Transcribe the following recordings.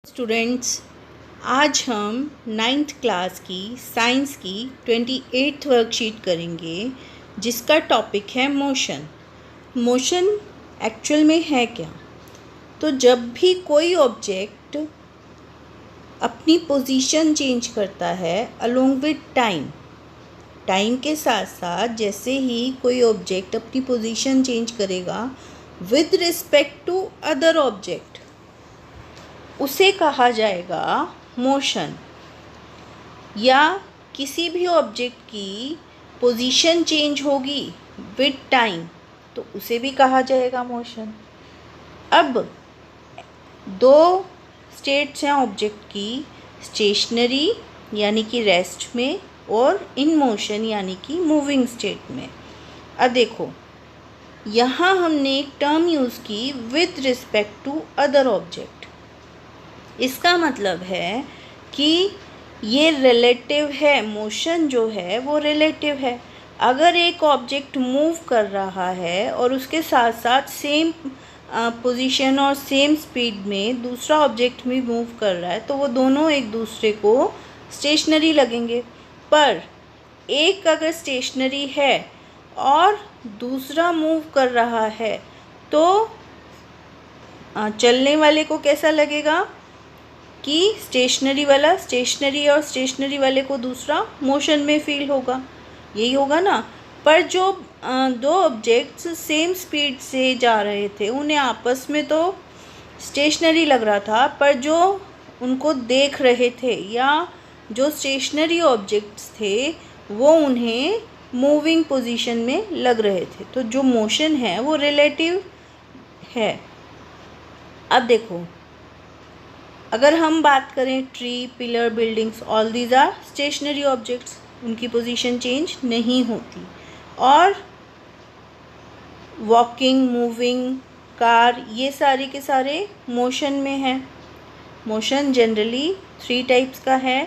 Students, आज हम 9th class की साइंस की 28th वर्कशीट करेंगे जिसका टॉपिक है मोशन। मोशन एक्चुअल में है क्या? तो जब भी कोई ऑब्जेक्ट अपनी पोजीशन चेंज करता है अलोंग विद टाइम के साथ साथ, जैसे ही कोई ऑब्जेक्ट अपनी पोजीशन चेंज करेगा with respect to other object, उसे कहा जाएगा मोशन। या किसी भी ऑब्जेक्ट की पोजीशन चेंज होगी विद टाइम तो उसे भी कहा जाएगा मोशन। अब दो स्टेट्स हैं ऑब्जेक्ट की, स्टेशनरी यानी कि रेस्ट में और इन मोशन यानी कि मूविंग स्टेट में। अब देखो, यहाँ हमने एक टर्म यूज़ की with respect to other object. इसका मतलब है कि ये रिलेटिव है, मोशन जो है वो रिलेटिव है। अगर एक ऑब्जेक्ट मूव कर रहा है और उसके साथ साथ सेम पोजीशन और सेम स्पीड में दूसरा ऑब्जेक्ट भी मूव कर रहा है तो वो दोनों एक दूसरे को स्टेशनरी लगेंगे। पर एक अगर स्टेशनरी है और दूसरा मूव कर रहा है तो चलने वाले को कैसा लगेगा कि स्टेशनरी वाला स्टेशनरी और स्टेशनरी वाले को दूसरा मोशन में फील होगा, यही होगा ना। पर जो दो ऑब्जेक्ट्स सेम स्पीड से जा रहे थे उन्हें आपस में तो स्टेशनरी लग रहा था, पर जो उनको देख रहे थे या जो स्टेशनरी ऑब्जेक्ट्स थे वो उन्हें मूविंग पोजीशन में लग रहे थे। तो जो मोशन है वो रिलेटिव है। अब देखो, अगर हम बात करें tree, pillar, buildings, all these are stationary objects, उनकी पोजीशन चेंज नहीं होती। और वॉकिंग, मूविंग, कार, ये सारे के सारे मोशन में हैं। मोशन जनरली 3 टाइप्स का है,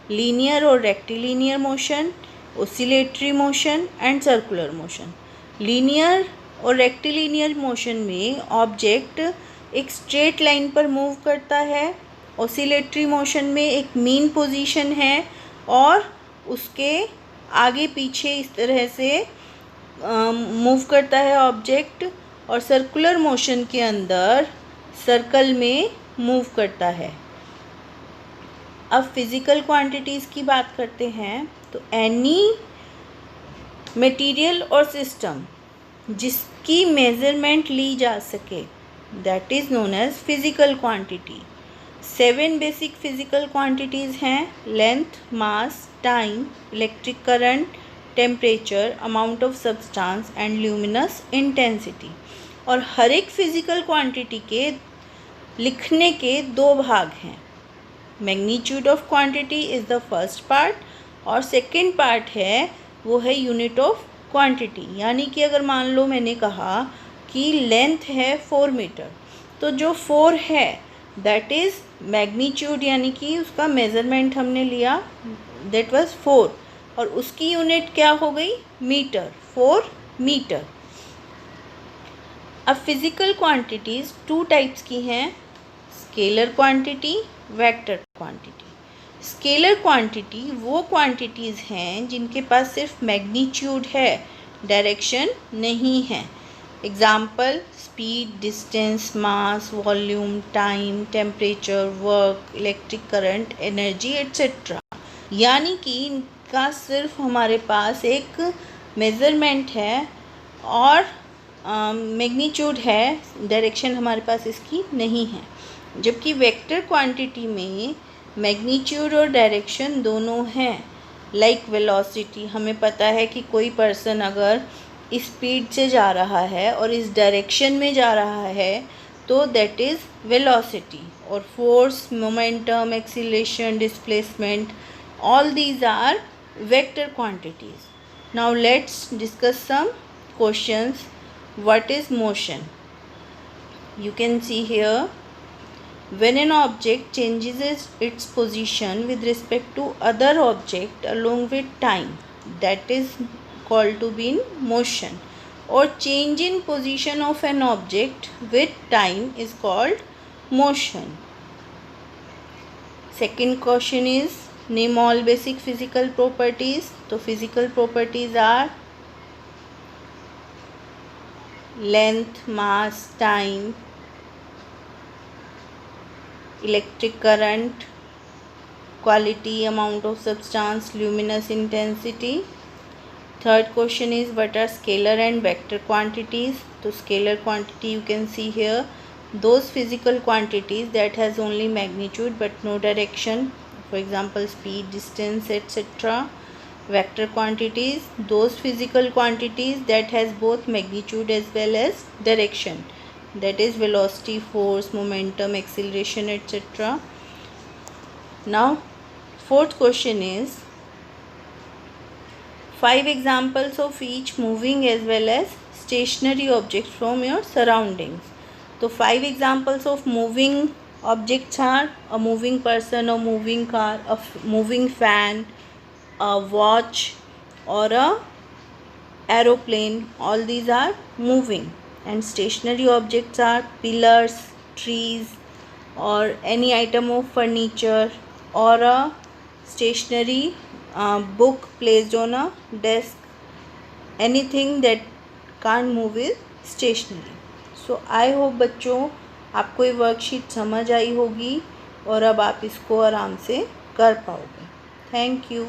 लीनियर और rectilinear motion, oscillatory motion and circular motion. Linear और रेक्टिलिनियर मोशन में ऑब्जेक्ट एक स्ट्रेट लाइन पर मूव करता है। ऑसिलेटरी मोशन में एक मीन पोजीशन है और उसके आगे पीछे इस तरह से मूव करता है ऑब्जेक्ट। और सर्कुलर मोशन के अंदर सर्कल में मूव करता है। अब फिज़िकल क्वांटिटीज़ की बात करते हैं तो एनी मटेरियल और सिस्टम जिसकी मेज़रमेंट ली जा सके that is known as physical quantity. 7 basic physical quantities हैं: length, mass, time, electric current, temperature, amount of substance and luminous intensity. और हर एक फिज़िकल क्वांटिटी के लिखने के 2 भाग हैं। Magnitude of quantity is the first part और सेकंड पार्ट है वो है यूनिट ऑफ क्वांटिटी। यानी कि अगर मान लो मैंने कहा कि लेंथ है 4 मीटर, तो जो 4 है दैट इज़ मैग्नीट्यूड, यानी कि उसका मेज़रमेंट हमने लिया, दैट वाज 4 और उसकी यूनिट क्या हो गई? Metre, 4 metre. अब फिज़िकल क्वांटिटीज़ 2 टाइप्स की हैं, scalar quantity, vector quantity. Scalar quantity वो क्वांटिटीज़ हैं जिनके पास सिर्फ मैग्नीट्यूड है, डायरेक्शन नहीं है। Example: speed, distance, mass, volume, time, temperature, work, electric current, energy etcetera. यानी कि इनका सिर्फ हमारे पास एक मेज़रमेंट है और मैग्नीट्यूड है, डायरेक्शन हमारे पास इसकी नहीं है। जबकि वेक्टर क्वांटिटी में मैग्नीट्यूड और डायरेक्शन दोनों हैं। लाइक वेलोसिटी, हमें पता है कि कोई पर्सन अगर इस स्पीड से जा रहा है और इस डायरेक्शन में जा रहा है तो दैट इज़ वेलोसिटी। और force, momentum, acceleration, displacement, all these are vector quantities. Now let's discuss some questions. What is motion? You can see here, when an object changes its position with respect to other object along with time, that is called to be in motion. Or change in position of an object with time is called motion. Second question is name all basic physical properties. तो physical properties are length, mass, time, electric current, quality, amount of substance, luminous intensity. Third question is what are scalar and vector quantities. So scalar quantity you can see here, those physical quantities that has only magnitude but no direction, for example speed, distance, etc. Vector quantities, those physical quantities that has both magnitude as well as direction, that is velocity, force, momentum, acceleration, etc. Now fourth question is 5 examples of each moving as well as stationary objects from your surroundings. So 5 examples of moving objects are a moving person, a moving car, a moving fan, a watch or a aeroplane. All these are moving. And stationary objects are pillars, trees or any item of furniture or a stationary book placed on a desk. Anything that can't move is stationary. So I hope बच्चों आपको ये worksheet समझ आई होगी और अब आप इसको आराम से कर पाओगे. Thank you.